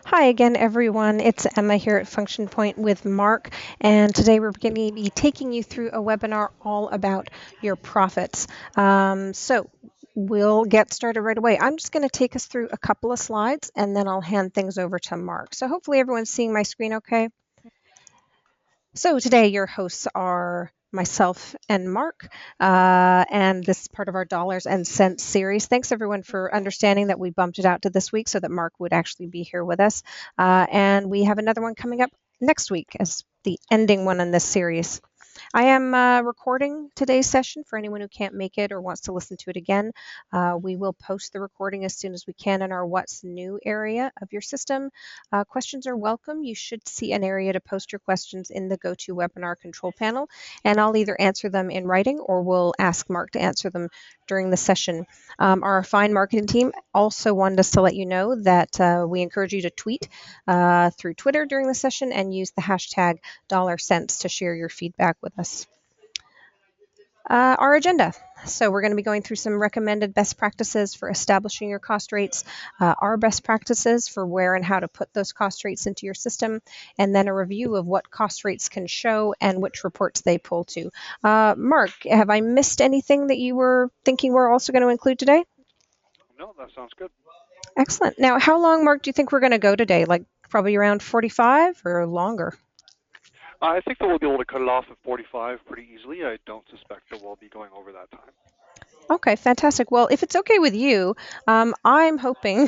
Hi again, everyone. It's Emma here at Function Point with Mark, and today we're going to be taking you through a webinar all about your profits. So we'll get started right away. I'm just going to take us through a couple of slides, and then I'll hand things over to Mark. So hopefully everyone's seeing my screen okay. So today your hosts are myself and Mark, and this is part of our Dollars and Cents series. Thanks everyone for understanding that we bumped it out to this week so that Mark would actually be here with us. And we have another one coming up next week as the ending one in this series. I am recording today's session for anyone who can't make it or wants to listen to it again. We will post the recording as soon as we can in our What's New area of your system. Questions are welcome. You should see an area to post your questions in the GoToWebinar control panel, and I'll either answer them in writing or we'll ask Mark to answer them during the session. Our fine marketing team also wanted us to let you know that we encourage you to tweet through Twitter during the session and use the hashtag $cents to share your feedback with us. Our agenda. So we're going to be going through some recommended best practices for establishing your cost rates, our best practices for where and how to put those cost rates into your system, and then a review of what cost rates can show and which reports they pull to. Mark, have I missed anything that you were thinking we're also going to include today? No, that sounds good. Excellent. Now, how long, Mark, do you think we're going to go today? Like probably around 45 or longer? I think that we'll be able to cut it off at 45 pretty easily. I don't suspect that we'll be going over that time. Okay, fantastic. Well, if it's okay with you, I'm hoping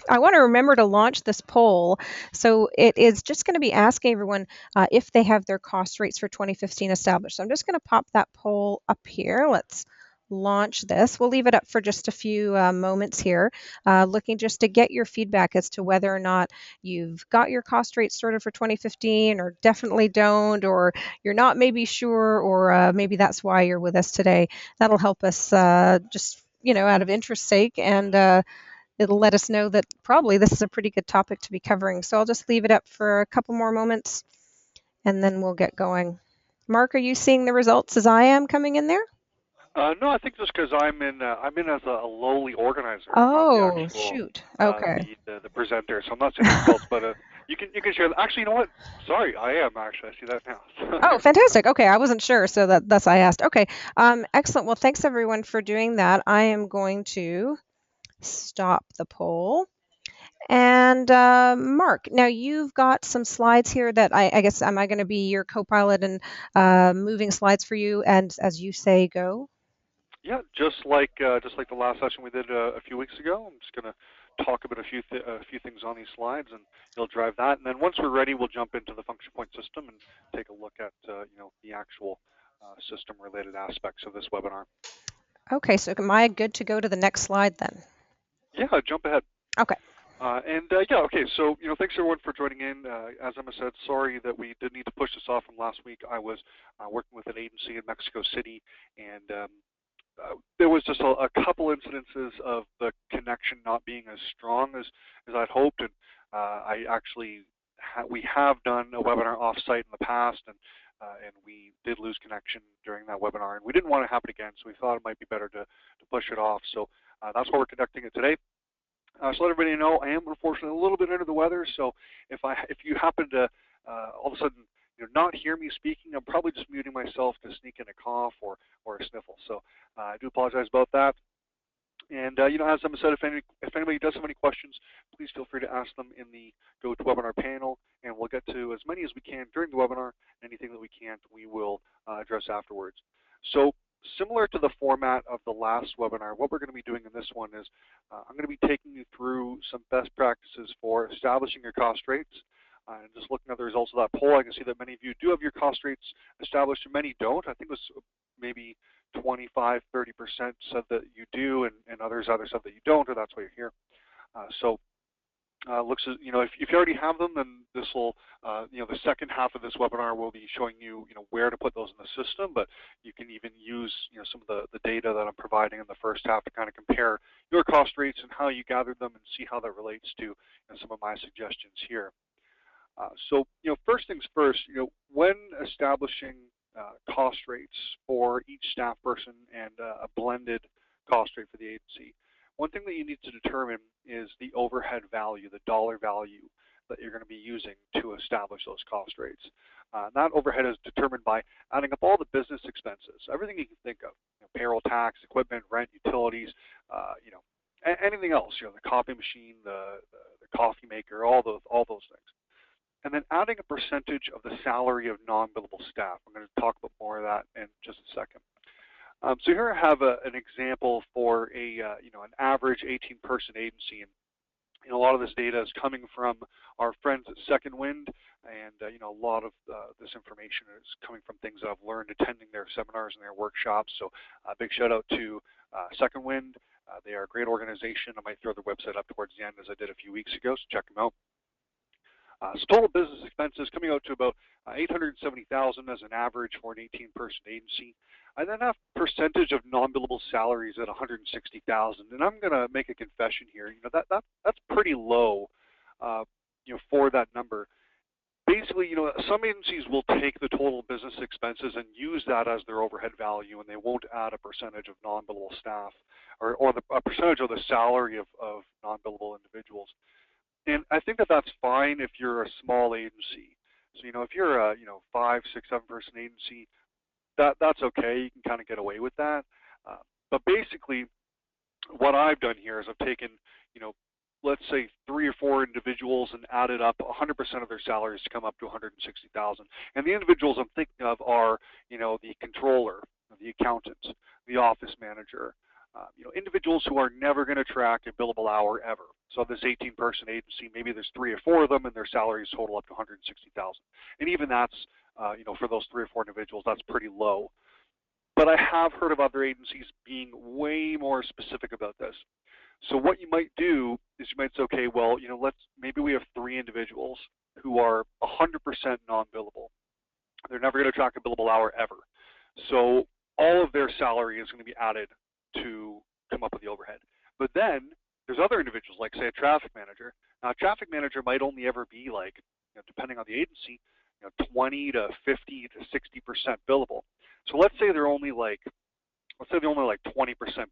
I want to remember to launch this poll. So it is just going to be asking everyone if they have their cost rates for 2015 established. So I'm just going to pop that poll up here. Let's launch this. We'll leave it up for just a few moments here, looking just to get your feedback as to whether or not you've got your cost rates sorted for 2015 or definitely don't, or you're not maybe sure, or maybe that's why you're with us today. That'll help us just, out of interest sake, and it'll let us know that probably this is a pretty good topic to be covering. So I'll just leave it up for a couple more moments, and then we'll get going. Mark, are you seeing the results as I am coming in there? No, I think just because I'm in as a lowly organizer. I'm not the Oh, actual shoot. Okay. the presenter, so I'm not seeing the results. But you can share. Actually, you know what? Sorry, I am actually. I see that now. Oh, fantastic. Okay, I wasn't sure, so that's I asked. Okay, excellent. Well, thanks everyone for doing that. I am going to stop the poll. And Mark, now you've got some slides here that I guess, am I going to be your co-pilot and moving slides for you? And as you say, go. Yeah, just like the last session we did a few weeks ago. I'm just gonna talk about a few things on these slides, and you'll drive that. And then once we're ready, we'll jump into the function point system and take a look at the actual system related aspects of this webinar. Okay, so am I good to go to the next slide then? Yeah, jump ahead. Okay. Yeah, okay. So thanks everyone for joining in. As Emma said, sorry that we did need to push this off from last week. I was working with an agency in Mexico City, and there was just a couple incidences of the connection not being as strong as I'd hoped, and I actually we have done a webinar offsite in the past, and we did lose connection during that webinar, and we didn't want it to happen again, so we thought it might be better to push it off. So that's why we're conducting it today. So let everybody know I am unfortunately a little bit under the weather. So if you happen to all of a sudden not hear me speaking, I'm probably just muting myself to sneak in a cough or a sniffle. So I do apologize about that. And as Emma said, if anybody does have any questions, please feel free to ask them in the GoToWebinar panel, and we'll get to as many as we can during the webinar. Anything that we can't, we will address afterwards. So similar to the format of the last webinar, what we're going to be doing in this one is I'm going to be taking you through some best practices for establishing your cost rates. And just looking at the results of that poll, I can see that many of you do have your cost rates established and many don't. I think it was maybe 25, 30% said that you do, and others either said that you don't, or that's why you're here. Looks as, if you already have them, then this will, the second half of this webinar will be showing you, where to put those in the system, but you can even use, some of the data that I'm providing in the first half to kind of compare your cost rates and how you gathered them and see how that relates to some of my suggestions here. First things first, when establishing cost rates for each staff person and a blended cost rate for the agency, one thing that you need to determine is the overhead value, the dollar value that you're going to be using to establish those cost rates. That overhead is determined by adding up all the business expenses, everything you can think of, payroll, tax, equipment, rent, utilities, anything else, the copy machine, the coffee maker, all those things. And then adding a percentage of the salary of non-billable staff. I'm going to talk about more of that in just a second. So here I have an example for an average 18-person agency, and a lot of this data is coming from our friends at Second Wind, and a lot of this information is coming from things that I've learned attending their seminars and their workshops. So a big shout out to Second Wind. They are a great organization. I might throw their website up towards the end as I did a few weeks ago, so check them out. So total business expenses coming out to about $870,000 as an average for an 18-person agency. I then have percentage of non-billable salaries at $160,000, and I'm going to make a confession here. That's pretty low, for that number. Basically, some agencies will take the total business expenses and use that as their overhead value, and they won't add a percentage of non-billable staff or a percentage of the salary of non-billable individuals. And I think that that's fine if you're a small agency. So, if you're a 5, 6, 7-person agency, that's okay. You can kind of get away with that. But basically, what I've done here is I've taken, let's say 3 or 4 individuals and added up 100% of their salaries to come up to $160,000. And the individuals I'm thinking of are, the controller, the accountant, the office manager, individuals who are never going to track a billable hour ever. So this 18-person agency, maybe there's 3 or 4 of them, and their salaries total up to $160,000. And even that's, for those 3 or 4 individuals, that's pretty low. But I have heard of other agencies being way more specific about this. So what you might do is you might say, okay, well, maybe we have 3 individuals who are 100% non-billable. They're never going to track a billable hour ever. So all of their salary is going to be added to come up with the overhead. But then there's other individuals, like say a traffic manager. Now, a traffic manager might only ever be like, depending on the agency, 20 to 50 to 60% billable. So let's say they're only like 20%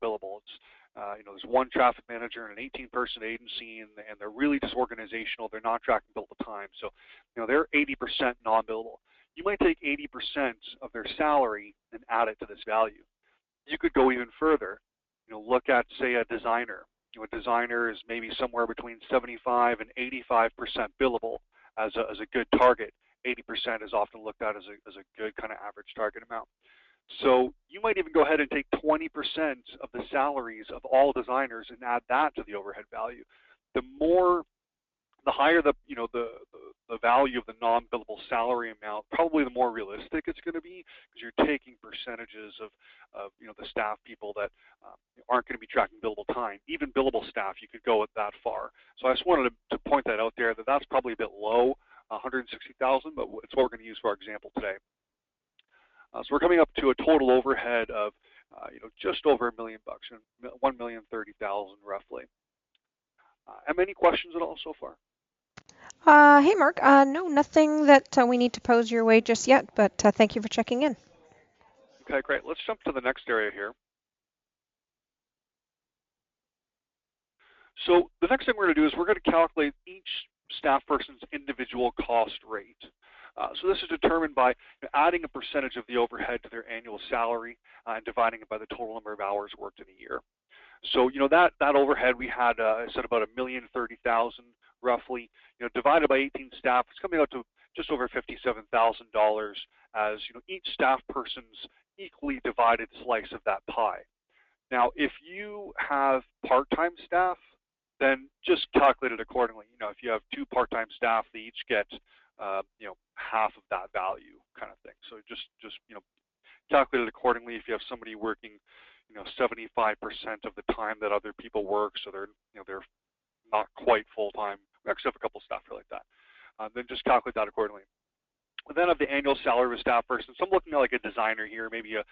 billable. It's there's 1 traffic manager and an 18-person agency, and they're really disorganizational. They're not tracking billable time. So they're 80% non-billable. You might take 80% of their salary and add it to this value. You could go even further. Look at, say, a designer. A designer is maybe somewhere between 75 and 85% billable as a good target. 80% is often looked at as a good kind of average target amount. So you might even go ahead and take 20% of the salaries of all designers and add that to the overhead value. The higher the value of the non-billable salary amount, probably the more realistic it's going to be, because you're taking percentages of the staff people that aren't going to be tracking billable time. Even billable staff, you could go that far. So I just wanted to point that out there, that that's probably a bit low, 160,000, but it's what we're going to use for our example today. So we're coming up to a total overhead of just over $1 million, $1,030,000 roughly. Have any questions at all so far? Hey, Mark. No, nothing that we need to pose your way just yet, but thank you for checking in. Okay, great. Let's jump to the next area here. So the next thing we're going to do is we're going to calculate each staff person's individual cost rate. So this is determined by adding a percentage of the overhead to their annual salary and dividing it by the total number of hours worked in a year. So that overhead we had, I said about $1,030,000 roughly. Divided by 18 staff, it's coming out to just over $57,000 as each staff person's equally divided slice of that pie. Now, if you have part-time staff, then just calculate it accordingly. If you have 2 part-time staff, they each get half of that value, kind of thing. So just calculate it accordingly. If you have somebody working 75% of the time that other people work, so they're not quite full-time. We actually have a couple staff like that. Then just calculate that accordingly. And then of the annual salary of a staff person, so I'm looking at like a designer here, maybe a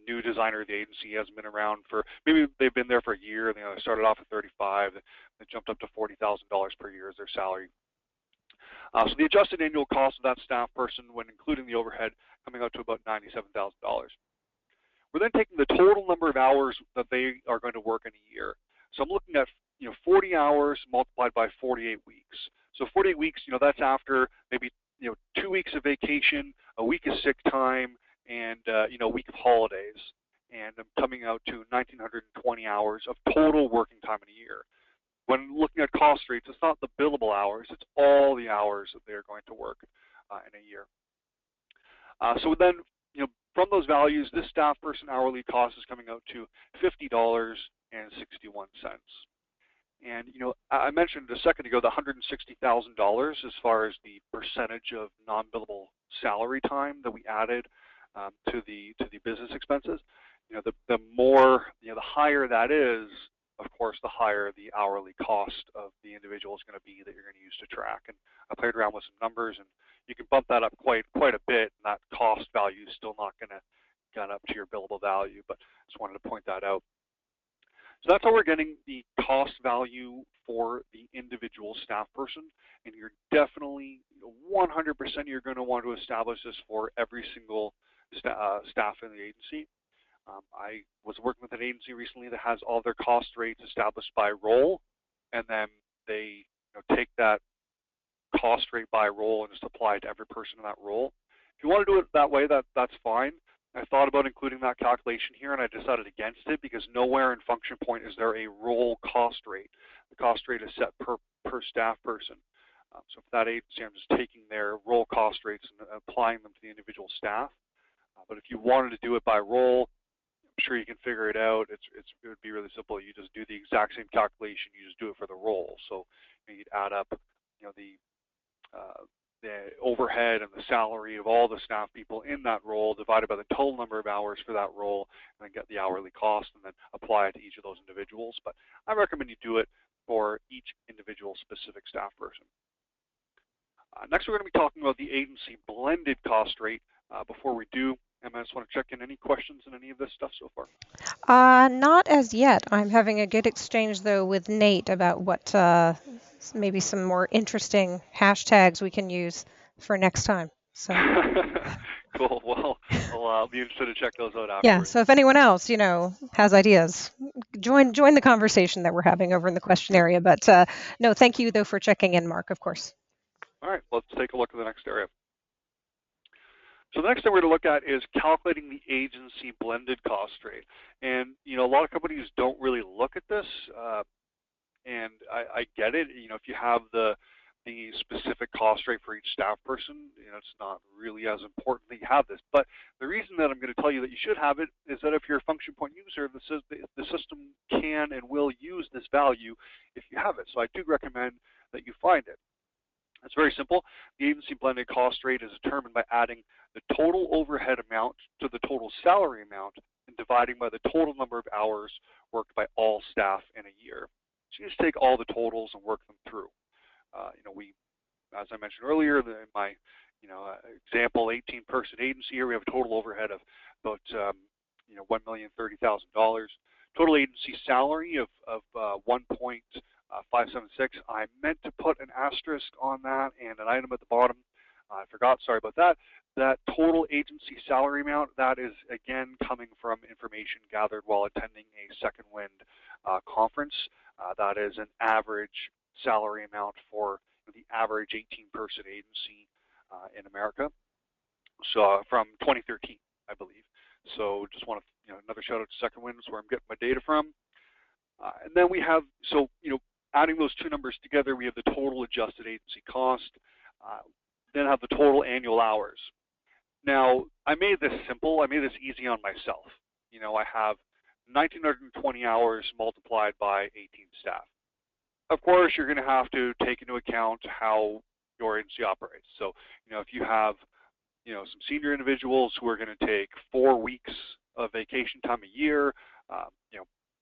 new designer of the agency, hasn't been around for, maybe they've been there for a year, they started off at 35, they jumped up to $40,000 per year as their salary. So the adjusted annual cost of that staff person, when including the overhead, coming out to about $97,000. We're then taking the total number of hours that they are going to work in a year. So I'm looking at 40 hours multiplied by 48 weeks. So 48 weeks, that's after maybe 2 weeks of vacation, a week of sick time, and a week of holidays, and I'm coming out to 1,920 hours of total working time in a year. When looking at cost rates, it's not the billable hours; it's all the hours that they're going to work in a year. So then, from those values, this staff person hourly cost is coming out to $50.61. And I mentioned a second ago the $160,000 as far as the percentage of non-billable salary time that we added to the business expenses. The more, the higher that is, of course, the higher the hourly cost of the individual is going to be that you're going to use to track. And I played around with some numbers, and you can bump that up quite a bit, and that cost value is still not going to get up to your billable value. But just wanted to point that out. So that's how we're getting the cost value for the individual staff person, and you're definitely 100% you're going to want to establish this for every single staff in the agency. I was working with an agency recently that has all their cost rates established by role, and then they take that cost rate by role and just apply it to every person in that role. If you want to do it that way, that's fine. I thought about including that calculation here, and I decided against it because nowhere in Function Point is there a role cost rate. The cost rate is set per staff person. So for that agency, I'm just taking their role cost rates and applying them to the individual staff. But if you wanted to do it by role, I'm sure you can figure it out. It would be really simple. You just do the exact same calculation. You just do it for the role. So you'd add up, the overhead and the salary of all the staff people in that role divided by the total number of hours for that role, and then get the hourly cost and then apply it to each of those individuals. But I recommend you do it for each individual specific staff person. Next, we're going to be talking about the agency blended cost rate. Before we do, Emma, I just want to check in any questions on any of this stuff so far. Not as yet. I'm having a good exchange, though, with Nate about what maybe some more interesting hashtags we can use for next time. So cool. Well, I'll be interested to check those out yeah. afterwards. So if anyone else, has ideas, join the conversation that we're having over in the question area. But no, thank you though for checking in, Mark. Of course. All right. Let's take a look at the next area. So the next thing we're going to look at is calculating the agency blended cost rate. And, a lot of companies don't really look at this, and I get it. If you have the specific cost rate for each staff person, it's not really as important that you have this. But the reason that I'm going to tell you that you should have it is that if you're a Function Point user, the system can and will use this value if you have it. So I do recommend that you find it. It's very simple. The agency blended cost rate is determined by adding the total overhead amount to the total salary amount and dividing by the total number of hours worked by all staff in a year. So you just take all the totals and work them through. We, as I mentioned earlier, in my example 18-person agency here, we have a total overhead of about $1,030,000. Total agency salary of 1.576. I meant to put an asterisk on that and an item at the bottom. I forgot, sorry about that. That total agency salary amount, that is again coming from information gathered while attending a Second Wind conference. That is an average salary amount for the average 18-person agency in America. So from 2013, I believe. So just want to, another shout out to Second Wind, is where I'm getting my data from. And then we have, adding those two numbers together, we have the total adjusted agency cost, then have the total annual hours. Now, I made this simple. I made this easy on myself. I have 1,920 hours multiplied by 18 staff. Of course, you're going to have to take into account how your agency operates. So, if you have, some senior individuals who are going to take 4 weeks of vacation time a year,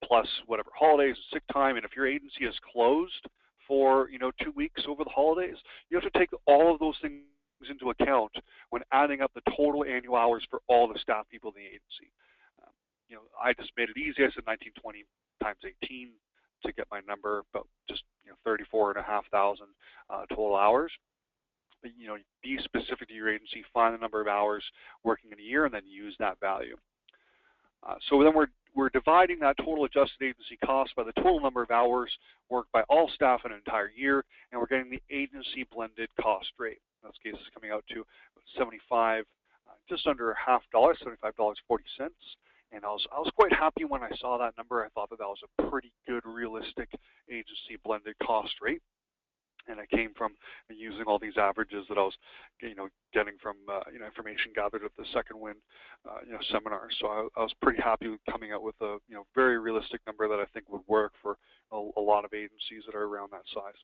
plus whatever holidays and sick time, and if your agency is closed for 2 weeks over the holidays, you have to take all of those things into account when adding up the total annual hours for all the staff people in the agency. I just made it easy. I said 1920 times 18 to get my number, about just 34,500 total hours. But, be specific to your agency, find the number of hours working in a year, and then use that value. So then we're dividing that total adjusted agency cost by the total number of hours worked by all staff in an entire year, and we're getting the agency blended cost rate. In this case, it's coming out to 75, just under half dollar, $75.40. And I was quite happy when I saw that number. I thought that was a pretty good, realistic agency blended cost rate. And it came from using all these averages that I was, getting from information gathered at the Second Wind, seminar. So I was pretty happy with coming out with a very realistic number that I think would work for a lot of agencies that are around that size.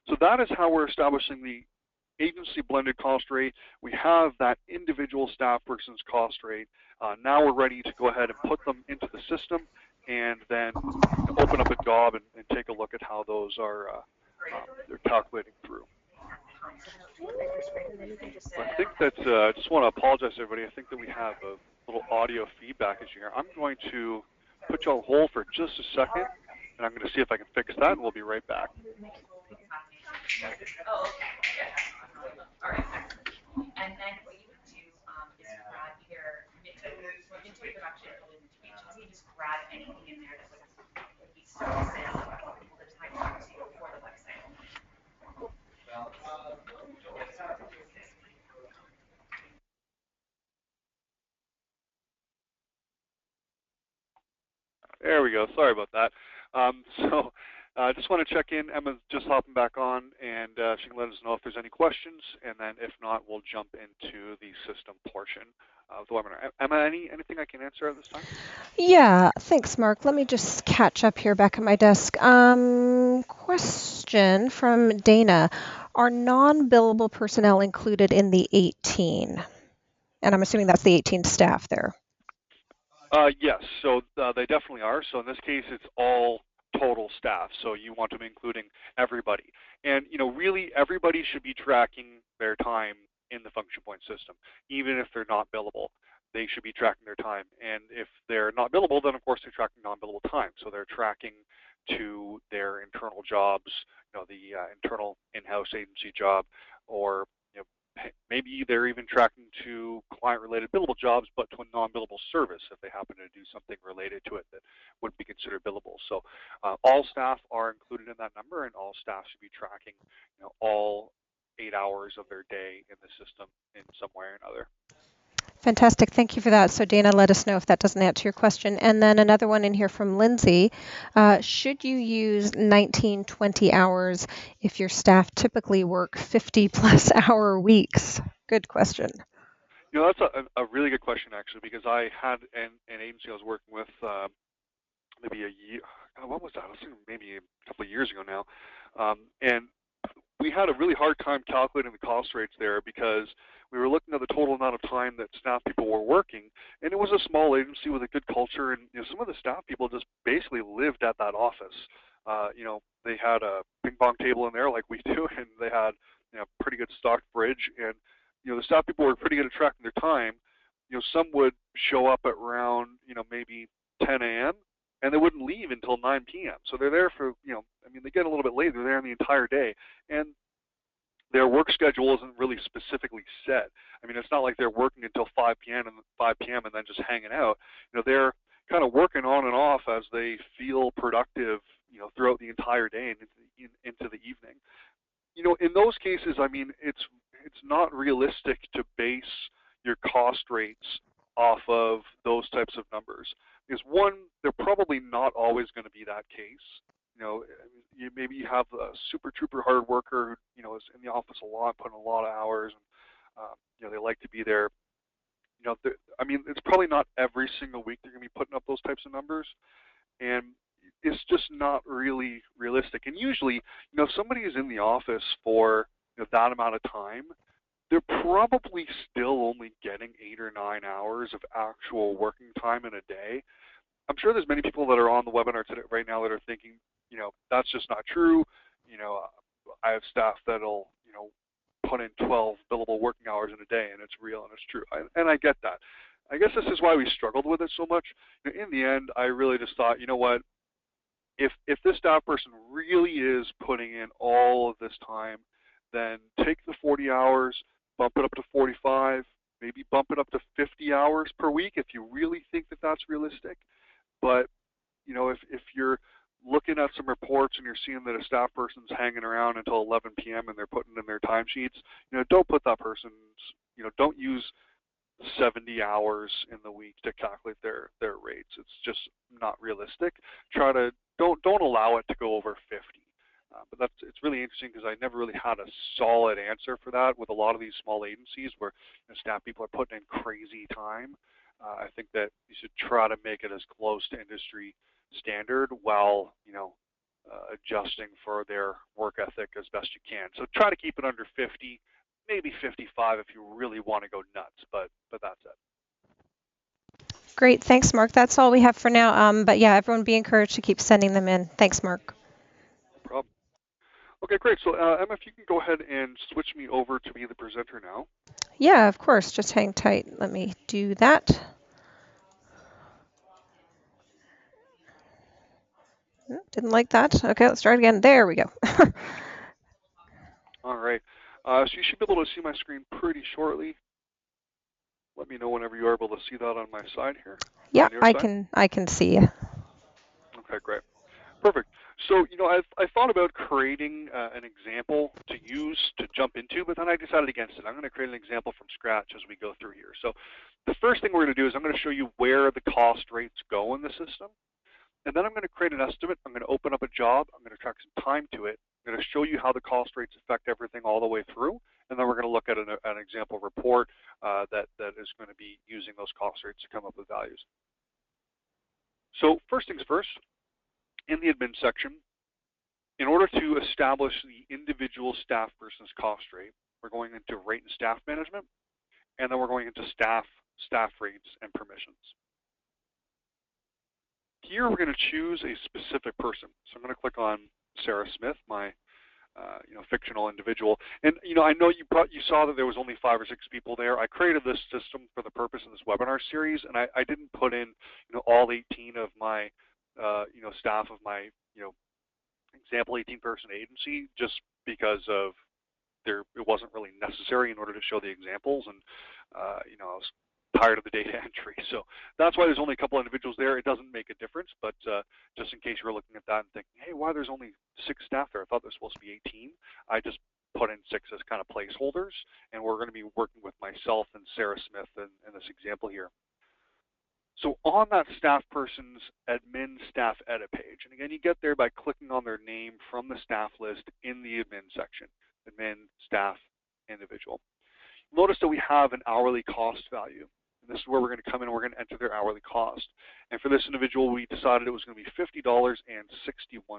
So that is how we're establishing the agency blended cost rate. We have that individual staff person's cost rate. Now we're ready to go ahead and put them into the system and then open up a job and take a look at how those are they're calculating through. I think that I just want to apologize to everybody. I think that we have a little audio feedback issue here. I'm going to put you on hold for just a second, and I'm going to see if I can fix that, and we'll be right back. Oh, okay. Yeah. All right. And then what you would do is grab either into production, you just grab anything in there that would be still sale the time to for the website. There we go. Sorry about that. So I just want to check in. Emma's just hopping back on, and she can let us know if there's any questions, and then if not, we'll jump into the system portion of the webinar. Emma, anything I can answer at this time? Yeah, thanks, Mark. Let me just catch up here back at my desk. Question from Dana. Are non-billable personnel included in the 18? And I'm assuming that's the 18 staff there. Yes, so they definitely are. So in this case, it's all total staff. So you want to be including everybody. And, really everybody should be tracking their time in the function point system, even if they're not billable. They should be tracking their time. And if they're not billable, then of course they're tracking non-billable time. So they're tracking to their internal jobs, the internal in-house agency job, or maybe they're even tracking to client-related billable jobs, but to a non-billable service if they happen to do something related to it that would be considered billable. So all staff are included in that number, and all staff should be tracking, all 8 hours of their day in the system in some way or another. Fantastic. Thank you for that. So Dana, let us know if that doesn't answer your question. And then another one in here from Lindsay. Should you use 19, 20 hours if your staff typically work 50-plus hour weeks? Good question. That's a really good question, actually, because I had an agency I was working with maybe a year, what was that? I was thinking maybe a couple of years ago now. And we had a really hard time calculating the cost rates there because we were looking at the total amount of time that staff people were working, and it was a small agency with a good culture, and some of the staff people just basically lived at that office. They had a ping pong table in there like we do, and they had pretty good stocked fridge, and the staff people were pretty good at tracking their time. Some would show up at around maybe 10 a.m. and they wouldn't leave until 9 p.m. So they're there for they get a little bit late. They're there the entire day, and their work schedule isn't really specifically set. It's not like they're working until 5 p.m. and then just hanging out. They're kind of working on and off as they feel productive, throughout the entire day and into the evening. In those cases, it's not realistic to base your cost rates off of those types of numbers. Because one, they're probably not always going to be that case. Maybe you have a super trooper hard worker who is in the office a lot, putting a lot of hours, and they like to be there. It's probably not every single week they're going to be putting up those types of numbers, and it's just not really realistic. And usually, if somebody is in the office for that amount of time, they're probably still only getting 8 or 9 hours of actual working time in a day. I'm sure there's many people that are on the webinar today right now that are thinking, that's just not true. I have staff that'll, put in 12 billable working hours in a day, and it's real and it's true. And I get that. I guess this is why we struggled with it so much. In the end, I really just thought, what, if this staff person really is putting in all of this time, then take the 40 hours, bump it up to 45, maybe bump it up to 50 hours per week if you really think that that's realistic. But if you're looking at some reports and you're seeing that a staff person's hanging around until 11 p.m. and they're putting in their timesheets, don't put that person's, don't use 70 hours in the week to calculate their rates. It's just not realistic. Don't allow it to go over 50. But it's really interesting because I never really had a solid answer for that with a lot of these small agencies where staff people are putting in crazy time. I think that you should try to make it as close to industry standard while adjusting for their work ethic as best you can. So try to keep it under 50, maybe 55 if you really want to go nuts. But that's it. Great. Thanks, Mark. That's all we have for now. But yeah, everyone be encouraged to keep sending them in. Thanks, Mark. No problem. Okay, great. So Emma, if you can go ahead and switch me over to be the presenter now. Yeah, of course. Just hang tight. Let me do that. Didn't like that. Okay, let's start again. There we go. All right. So you should be able to see my screen pretty shortly. Let me know whenever you are able to see that on my side here. Yeah, I can see you. Okay, great. Perfect. So, I thought about creating an example to use to jump into, but then I decided against it. I'm going to create an example from scratch as we go through here. So the first thing we're going to do is I'm going to show you where the cost rates go in the system. And then I'm going to create an estimate. I'm going to open up a job. I'm going to track some time to it. I'm going to show you how the cost rates affect everything all the way through. And then we're going to look at an example report that is going to be using those cost rates to come up with values. So first things first, in the admin section, in order to establish the individual staff person's cost rate, we're going into rate and staff management, and then we're going into staff rates and permissions. Here we're going to choose a specific person. So I'm going to click on Sarah Smith, my fictional individual. And I know you saw that there was only 5 or 6 people there. I created this system for the purpose of this webinar series, and I didn't put in all 18 of my staff of my example 18-person agency just because of it wasn't really necessary in order to show the examples, and I was tired of the data entry. So that's why there's only a couple individuals there. It doesn't make a difference, but just in case you were looking at that and thinking, hey, why there's only 6 staff there? I thought there's supposed to be 18. I just put in 6 as kind of placeholders, and we're going to be working with myself and Sarah Smith in this example here. So on that staff person's admin staff edit page, and again, you get there by clicking on their name from the staff list in the admin section, admin, staff, individual. Notice that we have an hourly cost value. And this is where we're going to come in and we're going to enter their hourly cost. And for this individual, we decided it was going to be $50.61. We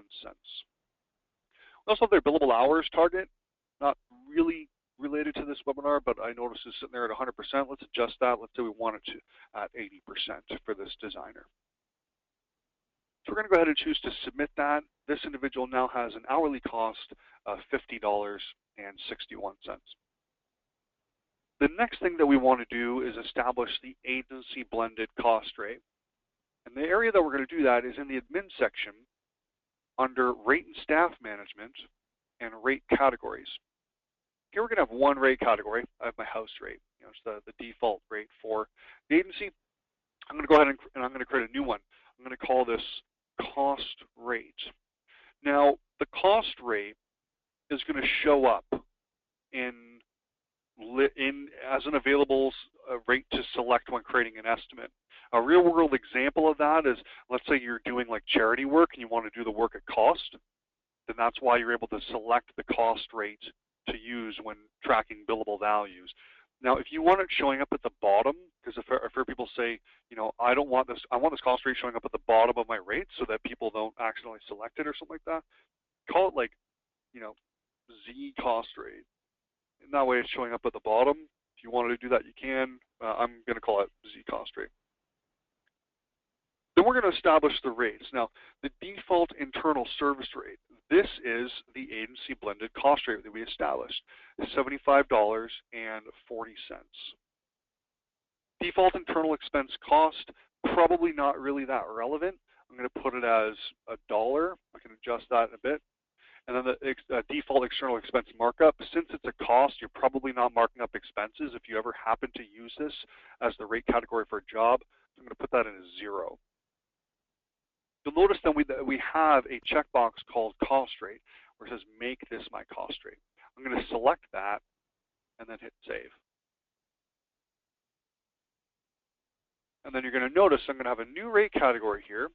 also have their billable hours target, not really related to this webinar, but I noticed it's sitting there at 100%. Let's adjust that. Let's say we want it to at 80% for this designer. So we're going to go ahead and choose to submit that. This individual now has an hourly cost of $50.61. The next thing that we want to do is establish the agency blended cost rate. And the area that we're going to do that is in the admin section under rate and staff management and rate categories. Here we're going to have one rate category. I have my house rate. It's the default rate for the agency. I'm going to go ahead and I'm going to create a new one. I'm going to call this cost rate. Now, the cost rate is going to show up as an available rate to select when creating an estimate. A real-world example of that is, let's say you're doing like charity work and you want to do the work at cost, then that's why you're able to select the cost rate to use when tracking billable values. Now, if you want it showing up at the bottom, because I've heard people say, I don't want this, I want this cost rate showing up at the bottom of my rate so that people don't accidentally select it or something like that, call it like, Z cost rate. And that way it's showing up at the bottom. If you wanted to do that, you can. I'm going to call it Z cost rate. Then we're going to establish the rates. Now, the default internal service rate, this is the agency blended cost rate that we established, $75.40. Default internal expense cost, probably not really that relevant. I'm going to put it as $1. I can adjust that in a bit. And then the default external expense markup, since it's a cost, you're probably not marking up expenses if you ever happen to use this as the rate category for a job. So I'm going to put that in as 0. You'll notice then we have a checkbox called cost rate where it says make this my cost rate. I'm going to select that and then hit save. And then you're going to notice I'm going to have a new rate category here,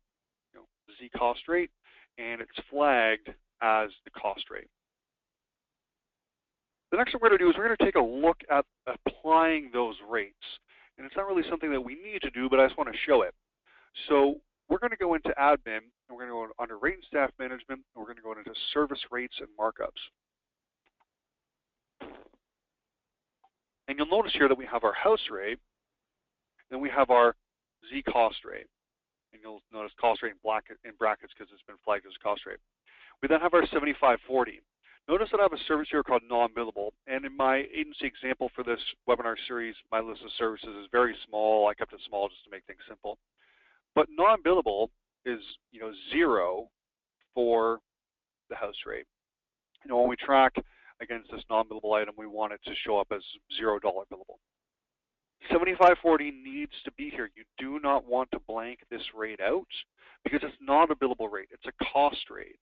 Z cost rate, and it's flagged as the cost rate. The next thing we're going to do is we're going to take a look at applying those rates. And it's not really something that we need to do, but I just want to show it. So we're going to go into admin, and we're going to go under rate and staff management, and we're going to go into service rates and markups. And you'll notice here that we have our house rate, and we have our Z cost rate. And you'll notice cost rate in brackets because it's been flagged as cost rate. We then have our 7540. Notice that I have a service here called non-billable, and in my agency example for this webinar series, my list of services is very small. I kept it small just to make things simple. But non-billable is 0 for the house rate. When we track against this non-billable item, we want it to show up as $0 billable. 7540 needs to be here. You do not want to blank this rate out because it's not a billable rate. It's a cost rate.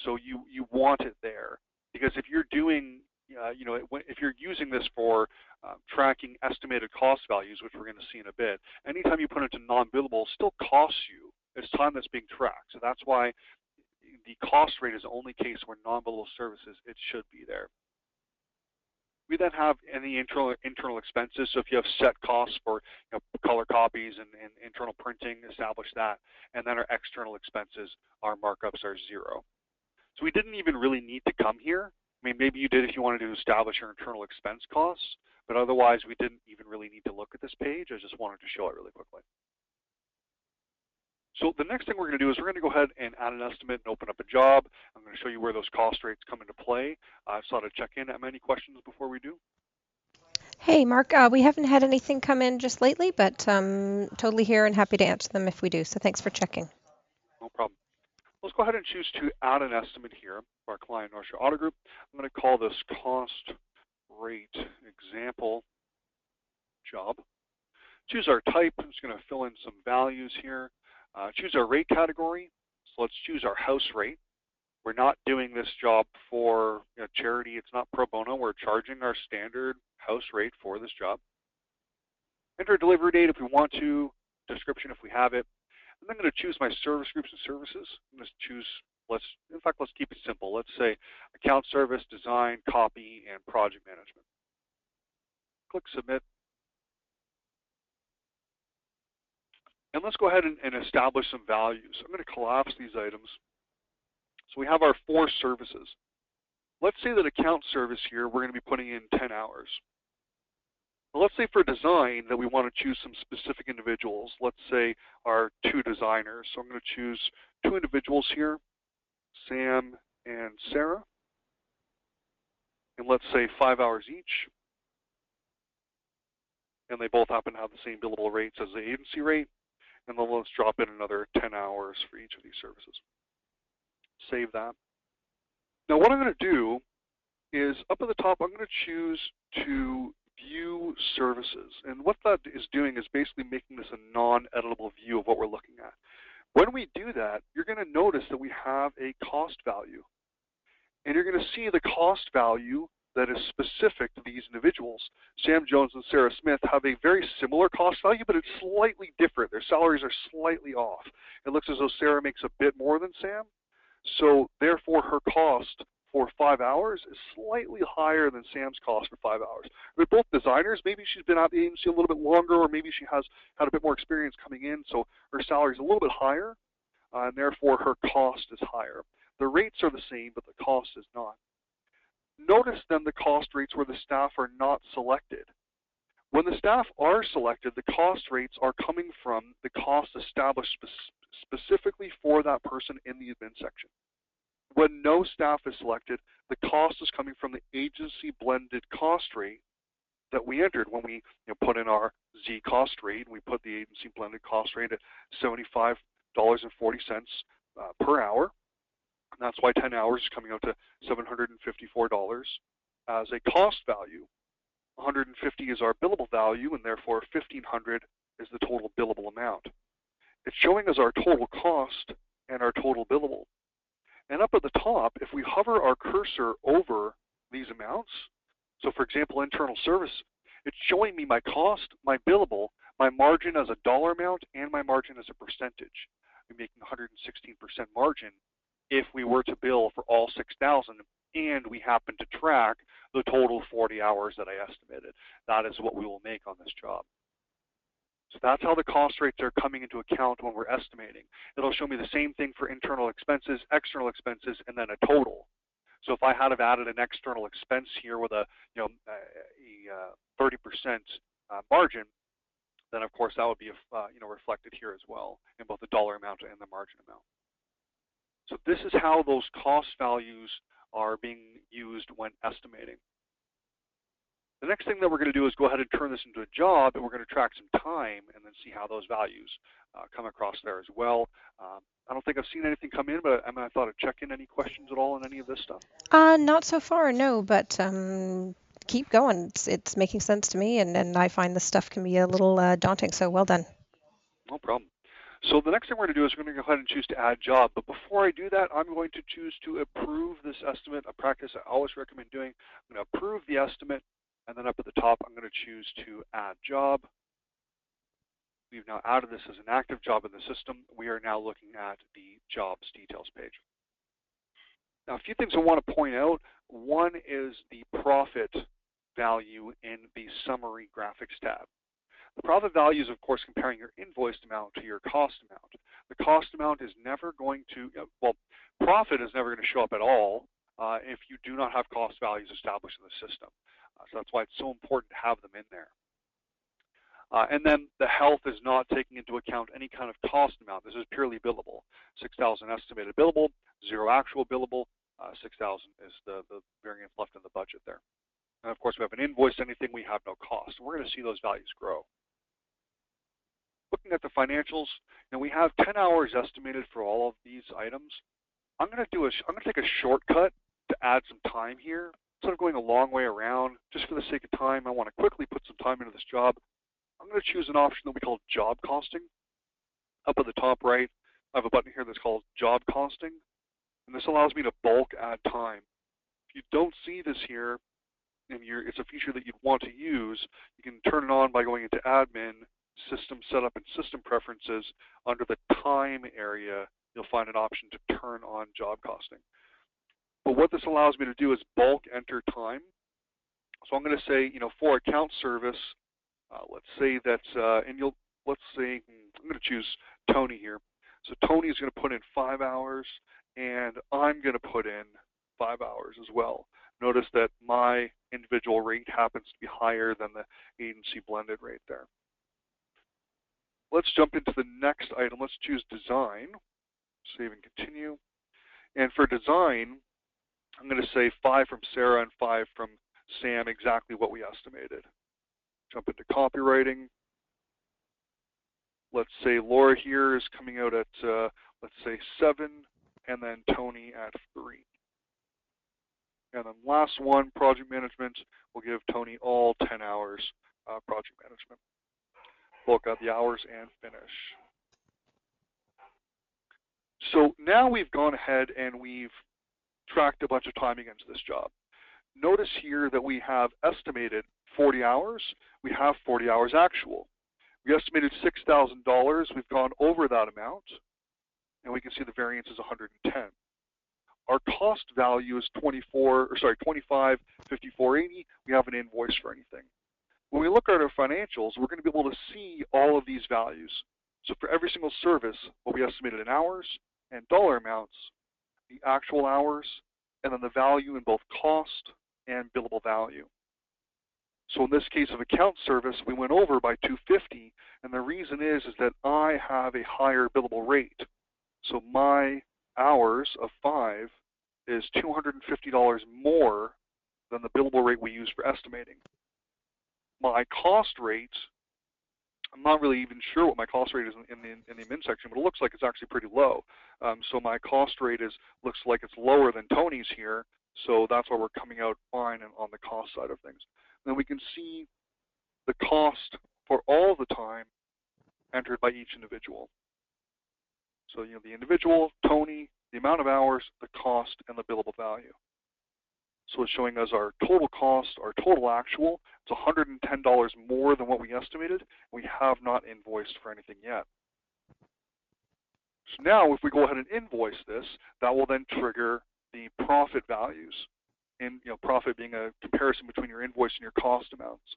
So you want it there, because if you're doing, if you're using this for tracking estimated cost values, which we're going to see in a bit, anytime you put it into non-billable, still costs you. It's time that's being tracked. So that's why the cost rate is the only case where non-billable services, it should be there. We then have any internal expenses. So if you have set costs for color copies and internal printing, establish that. And then our external expenses, our markups are 0. So we didn't even really need to come here. I mean, maybe you did if you wanted to establish your internal expense costs, but otherwise we didn't even really need to look at this page. I just wanted to show it really quickly. So the next thing we're going to do is we're going to go ahead and add an estimate and open up a job. I'm going to show you where those cost rates come into play. I just thought I'd check in. Any questions before we do? Hey, Mark, we haven't had anything come in just lately, but totally here and happy to answer them if we do. So thanks for checking. No problem. Let's go ahead and choose to add an estimate here for our client North Shore Auto Group. I'm going to call this cost rate example job. Choose our type. I'm just going to fill in some values here. Choose our rate category. So let's choose our house rate. We're not doing this job for charity. It's not pro bono. We're charging our standard house rate for this job. Enter a delivery date if we want to, description if we have it. And I'm going to choose my service groups and services. I'm going to choose, let's keep it simple. Let's say account service, design, copy, and project management. Click submit. And let's go ahead and establish some values. I'm going to collapse these items. So we have our 4 services. Let's say that account service here, we're going to be putting in 10 hours. Well, let's say for design that we want to choose some specific individuals. Let's say our 2 designers. So I'm going to choose 2 individuals here, Sam and Sarah. And let's say 5 hours each. And they both happen to have the same billable rates as the agency rate. And then let's drop in another 10 hours for each of these services. Save that. Now what I'm going to do is up at the top, I'm going to choose to view services. And what that is doing is basically making this a non-editable view of what we're looking at. When we do that, you're going to notice that we have a cost value. And you're going to see the cost value that is specific to these individuals. Sam Jones and Sarah Smith have a very similar cost value, but it's slightly different. Their salaries are slightly off. It looks as though Sarah makes a bit more than Sam. So therefore, her cost for 5 hours is slightly higher than Sam's cost for 5 hours. They're both designers. Maybe she's been at the agency a little bit longer, or maybe she has had a bit more experience coming in, so her salary is a little bit higher, and therefore her cost is higher. The rates are the same, but the cost is not. Notice then the cost rates where the staff are not selected. When the staff are selected, the cost rates are coming from the cost established specifically for that person in the admin section. When no staff is selected, the cost is coming from the agency blended cost rate that we entered when we put in our Z cost rate, and we put the agency blended cost rate at $75.40 per hour. And that's why 10 hours is coming out to $754 as a cost value. 150 is our billable value, and therefore 1,500 is the total billable amount. It's showing us our total cost and our total billable. And up at the top, if we hover our cursor over these amounts, so for example, internal service, it's showing me my cost, my billable, my margin as a dollar amount, and my margin as a percentage. We're making 116% margin if we were to bill for all 6,000 and we happen to track the total 40 hours that I estimated. That is what we will make on this job. So that's how the cost rates are coming into account when we're estimating. It'll show me the same thing for internal expenses, external expenses, and then a total. So if I had have added an external expense here with a 30% margin, then of course that would be reflected here as well in both the dollar amount and the margin amount. So this is how those cost values are being used when estimating. The next thing that we're going to do is go ahead and turn this into a job, and we're going to track some time and then see how those values come across there as well. I don't think I've seen anything come in, but I thought I'd check in. Any questions at all on any of this stuff? Not so far, no, but keep going. It's making sense to me, and I find this stuff can be a little daunting, so well done. No problem. So the next thing we're going to do is we're going to go ahead and choose to add job. But before I do that, I'm going to choose to approve this estimate, a practice I always recommend doing. I'm going to approve the estimate, and then up at the top, I'm going to choose to add job. We've now added this as an active job in the system. We are now looking at the jobs details page. Now, a few things I want to point out. One is the profit value in the summary graphics tab. The profit value is, of course, comparing your invoiced amount to your cost amount. The cost amount is never going to, profit is never going to show up at all if you do not have cost values established in the system. So that's why it's so important to have them in there. And then the health is not taking into account any kind of cost amount. This is purely billable. 6,000 estimated billable, 0 actual billable, 6,000 is the variance left in the budget there. And of course, we have an invoice, anything we have no cost. We're going to see those values grow. Looking at the financials, we have 10 hours estimated for all of these items. I'm going to take a shortcut to add some time here. Instead of going a long way around, just for the sake of time, I want to quickly put some time into this job. I'm going to choose an option that we call job costing. Up at the top right, I have a button here that's called job costing, and this allows me to bulk add time. If you don't see this here, and it's a feature that you'd want to use, you can turn it on by going into admin, system setup, and system preferences. Under the time area, you'll find an option to turn on job costing. But what this allows me to do is bulk enter time. So I'm going to say, for account service, let's say that's, I'm going to choose Tony here. So Tony is going to put in 5 hours, and I'm going to put in 5 hours as well. Notice that my individual rate happens to be higher than the agency blended rate there. Let's jump into the next item. Let's choose design. Save and continue. And for design, I'm going to say 5 from Sarah and 5 from Sam, exactly what we estimated. Jump into copywriting. Let's say Laura here is coming out at, let's say 7, and then Tony at 3. And then last one, project management, we'll give Tony all 10 hours project management. Bulk out the hours and finish. So now we've gone ahead and we've tracked a bunch of time against this job. Notice here that we have estimated 40 hours. We have 40 hours actual. We estimated $6,000. We've gone over that amount, and we can see the variance is 110. Our cost value is 25.54.80. We haven't invoiced for anything. When we look at our financials, we're going to be able to see all of these values. So for every single service, what we estimated in hours and dollar amounts, the actual hours, and then the value in both cost and billable value. So in this case of account service, we went over by 250, and the reason is that I have a higher billable rate. So my hours of 5 is $250 more than the billable rate we use for estimating. My cost rate I'm not really even sure what my cost rate is in the admin section, but it looks like it's actually pretty low. So my cost rate looks like it's lower than Tony's here, so that's why we're coming out fine on the cost side of things. And then we can see the cost for all the time entered by each individual. So the individual, Tony, the amount of hours, the cost, and the billable value. So it's showing us our total cost, our total actual. It's $110 more than what we estimated. We have not invoiced for anything yet. So now if we go ahead and invoice this, that will then trigger the profit values. And profit being a comparison between your invoice and your cost amounts.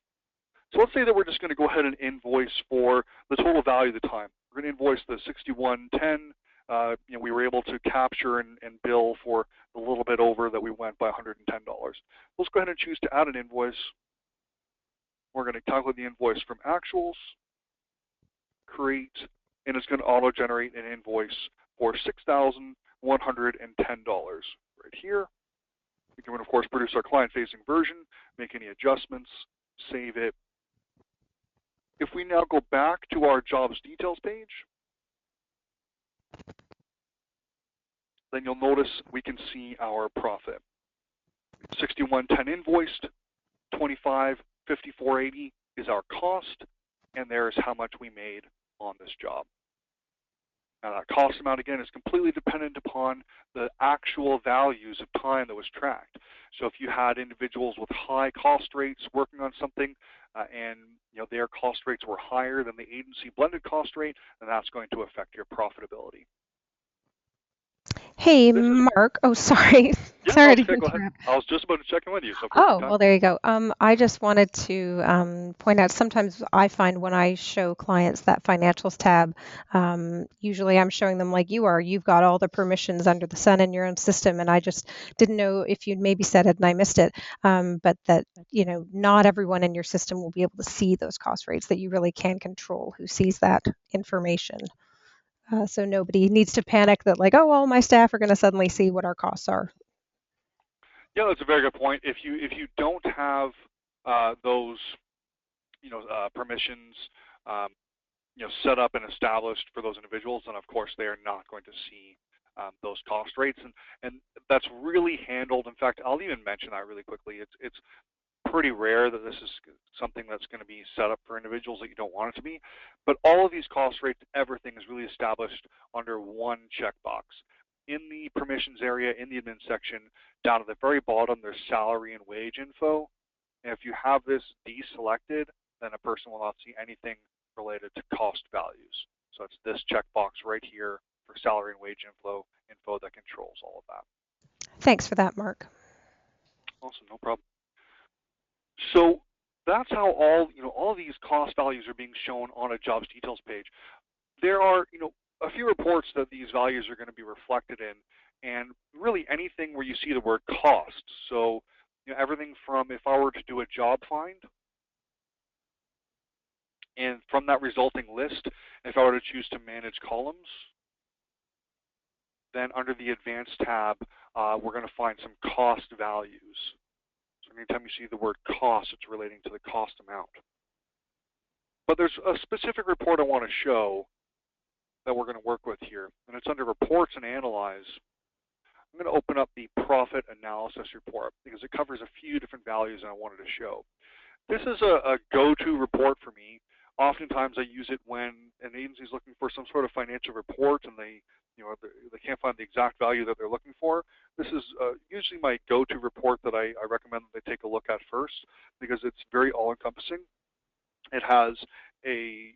So let's say that we're just going to go ahead and invoice for the total value of the time. We're going to invoice the 6110. We were able to capture and bill for a little bit over that we went by $110. Let's go ahead and choose to add an invoice. We're going to calculate the invoice from actuals, create, and it's going to auto-generate an invoice for $6,110 right here. We can, of course, produce our client-facing version, make any adjustments, save it. If we now go back to our jobs details page, then you'll notice we can see our profit. 6110 invoiced, 2554.80 is our cost, and there's how much we made on this job. Now that cost amount again is completely dependent upon the actual values of time that was tracked. So if you had individuals with high cost rates working on something, and their cost rates were higher than the agency blended cost rate, then that's going to affect your profitability. Hey, Mark. Oh, sorry. Yeah, Sorry no, to okay, go ahead. interrupt. I was just about to check in with you, so perfect Oh, time. well, there you go. I just wanted to point out sometimes I find when I show clients that financials tab, usually I'm showing them like you are. You've got all the permissions under the sun in your own system, and I just didn't know if you'd maybe said it and I missed it, but that, not everyone in your system will be able to see those cost rates, that you really can control who sees that information. So nobody needs to panic that like, oh, all my staff are going to suddenly see what our costs are. Yeah, that's a very good point. If you don't have those permissions set up and established for those individuals, then of course they are not going to see those cost rates, and that's really handled. In fact, I'll even mention that really quickly. It's pretty rare that this is something that's going to be set up for individuals that you don't want it to be, but all of these cost rates, everything is really established under one checkbox. In the permissions area, in the admin section, down at the very bottom, there's salary and wage info. And if you have this deselected, then a person will not see anything related to cost values. So it's this checkbox right here for salary and wage info that controls all of that. Thanks for that, Mark. Awesome, no problem. So that's how all these cost values are being shown on a jobs details page. There are a few reports that these values are going to be reflected in, and really anything where you see the word cost. So everything from, if I were to do a job find, and from that resulting list, if I were to choose to manage columns, then under the advanced tab, we're going to find some cost values. So anytime you see the word cost, it's relating to the cost amount. But there's a specific report I want to show that we're going to work with here, and it's under Reports and Analyze. I'm going to open up the Profit Analysis Report because it covers a few different values that I wanted to show. This is a go-to report for me. Oftentimes I use it when an agency is looking for some sort of financial report and they can't find the exact value that they're looking for. This is usually my go-to report that I recommend that they take a look at first because it's very all-encompassing. It has a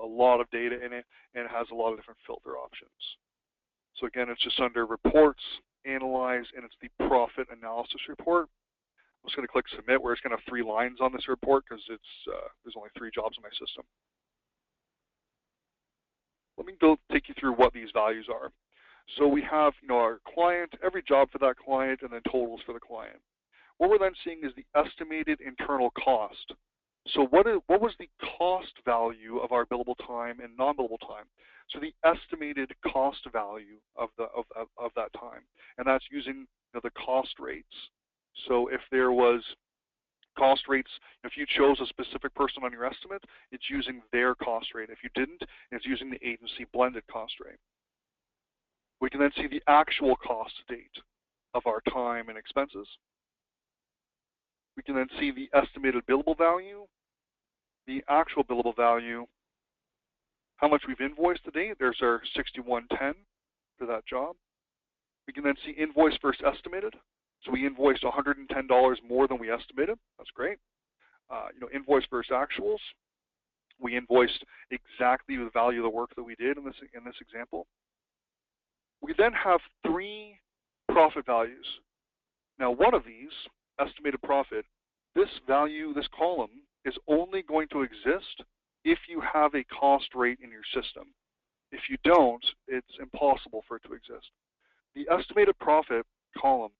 lot of data in it, and it has a lot of different filter options. So again, it's just under Reports, Analyze, and it's the Profit Analysis Report. I'm just going to click Submit, where it's going to have 3 lines on this report because there's only 3 jobs in my system. Let me go take you through what these values are. So we have our client, every job for that client, and then totals for the client. What we're then seeing is the estimated internal cost. So what was the cost value of our billable time and non-billable time? So the estimated cost value of that time, and that's using the cost rates. So if there was Cost rates, if you chose a specific person on your estimate, it's using their cost rate. If you didn't, it's using the agency blended cost rate. We can then see the actual cost to date of our time and expenses. We can then see the estimated billable value, the actual billable value, how much we've invoiced to date. There's our 6110 for that job. We can then see invoice versus estimated. So we invoiced $110 more than we estimated. That's great. Invoice versus actuals. We invoiced exactly the value of the work that we did in this example. We then have 3 profit values. Now, one of these, estimated profit, this value, this column, is only going to exist if you have a cost rate in your system. If you don't, it's impossible for it to exist. The estimated profit column,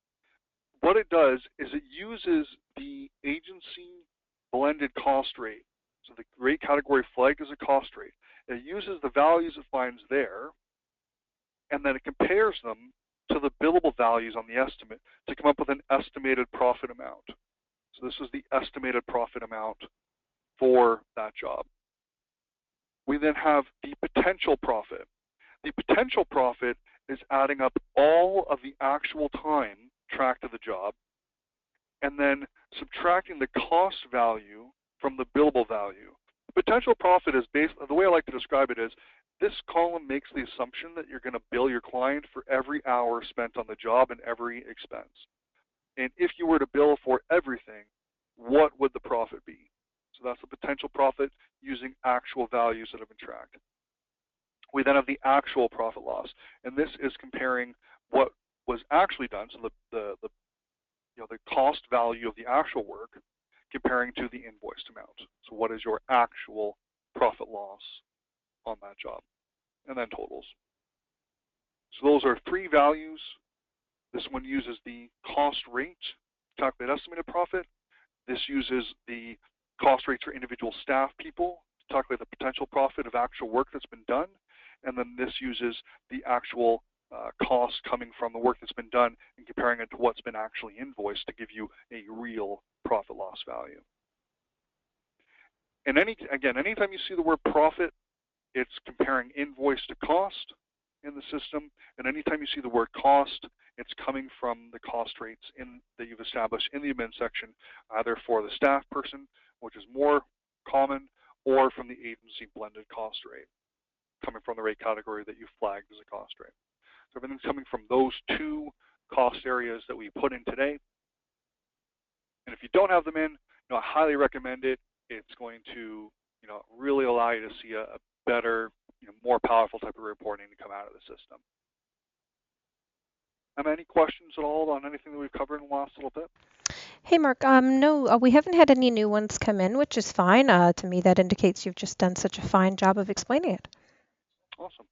what it does is it uses the agency blended cost rate. So the rate category flag is a cost rate. It uses the values it finds there, and then it compares them to the billable values on the estimate to come up with an estimated profit amount. So this is the estimated profit amount for that job. We then have the potential profit. The potential profit is adding up all of the actual time tracked to the job and then subtracting the cost value from the billable value. The potential profit is basically, the way I like to describe it is, this column makes the assumption that you're going to bill your client for every hour spent on the job and every expense. And if you were to bill for everything, what would the profit be? So that's the potential profit using actual values that have been tracked. We then have the actual profit loss, and this is comparing what was actually done, so the cost value of the actual work, comparing to the invoiced amount. So what is your actual profit loss on that job? And then totals. So those are 3 values. This one uses the cost rate to calculate estimated profit. This uses the cost rates for individual staff people to calculate the potential profit of actual work that's been done. And then this uses the actual cost coming from the work that's been done and comparing it to what's been actually invoiced to give you a real profit loss value. And anytime you see the word profit, it's comparing invoice to cost in the system. And anytime you see the word cost, it's coming from the cost rates that you've established in the admin section, either for the staff person, which is more common, or from the agency blended cost rate, coming from the rate category that you flagged as a cost rate. So everything's coming from those 2 cost areas that we put in today. And if you don't have them in, I highly recommend it. It's going to really allow you to see a better, more powerful type of reporting to come out of the system. Any questions at all on anything that we've covered in the last little bit? Hey, Mark. No, we haven't had any new ones come in, which is fine. To me, that indicates you've just done such a fine job of explaining it. Awesome.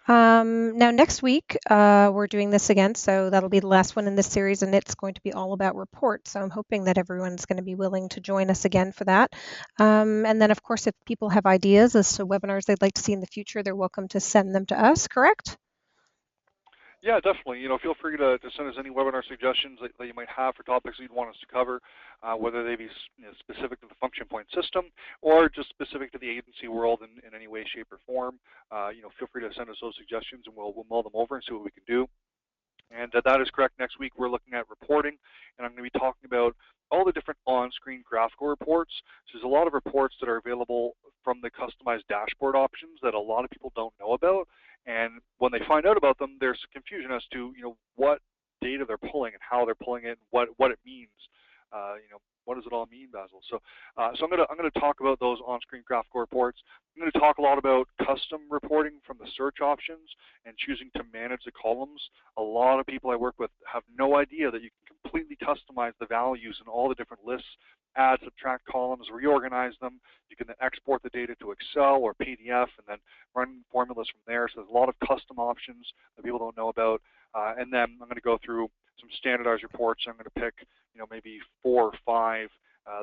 Now, next week, we're doing this again, so that'll be the last one in this series, and it's going to be all about reports. So I'm hoping that everyone's going to be willing to join us again for that. And then, of course, if people have ideas as to webinars they'd like to see in the future, they're welcome to send them to us, correct? Yeah, definitely. Feel free to send us any webinar suggestions that you might have for topics you'd want us to cover, whether they be specific to the function point system or just specific to the agency world in any way, shape, or form. Feel free to send us those suggestions, and we'll mull them over and see what we can do. And that is correct. Next week, we're looking at reporting, and I'm going to be talking about all the different on-screen graphical reports. So there's a lot of reports that are available from the customized dashboard options that a lot of people don't know about. And when they find out about them, there's confusion as to what data they're pulling and how they're pulling it, and what it means. What does it all mean, Basil? So I'm going to talk about those on-screen graphical reports. I'm going to talk a lot about custom reporting from the search options and choosing to manage the columns. A lot of people I work with have no idea that you can completely customize the values in all the different lists, add, subtract columns, reorganize them. You can then export the data to Excel or PDF and then run formulas from there. So there's a lot of custom options that people don't know about. And then I'm going to go through some standardized reports. I'm going to pick maybe 4 or 5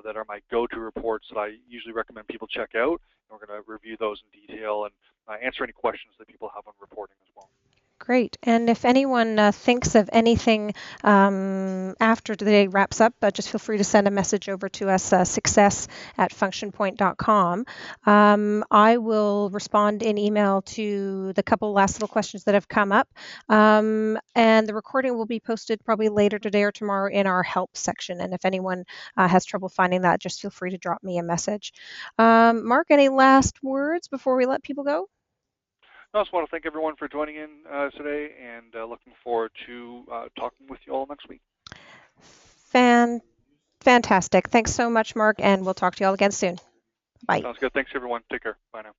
that are my go-to reports that I usually recommend people check out. And we're going to review those in detail and answer any questions that people have on reporting as well. Great. And if anyone thinks of anything after the day wraps up, just feel free to send a message over to us, success@functionpoint.com. I will respond in email to the couple last little questions that have come up. And the recording will be posted probably later today or tomorrow in our help section. And if anyone has trouble finding that, just feel free to drop me a message. Mark, any last words before we let people go? I just want to thank everyone for joining in today, and looking forward to talking with you all next week. Fan Fantastic. Thanks so much, Mark, and we'll talk to you all again soon. Bye. Sounds good. Thanks, everyone. Take care. Bye now.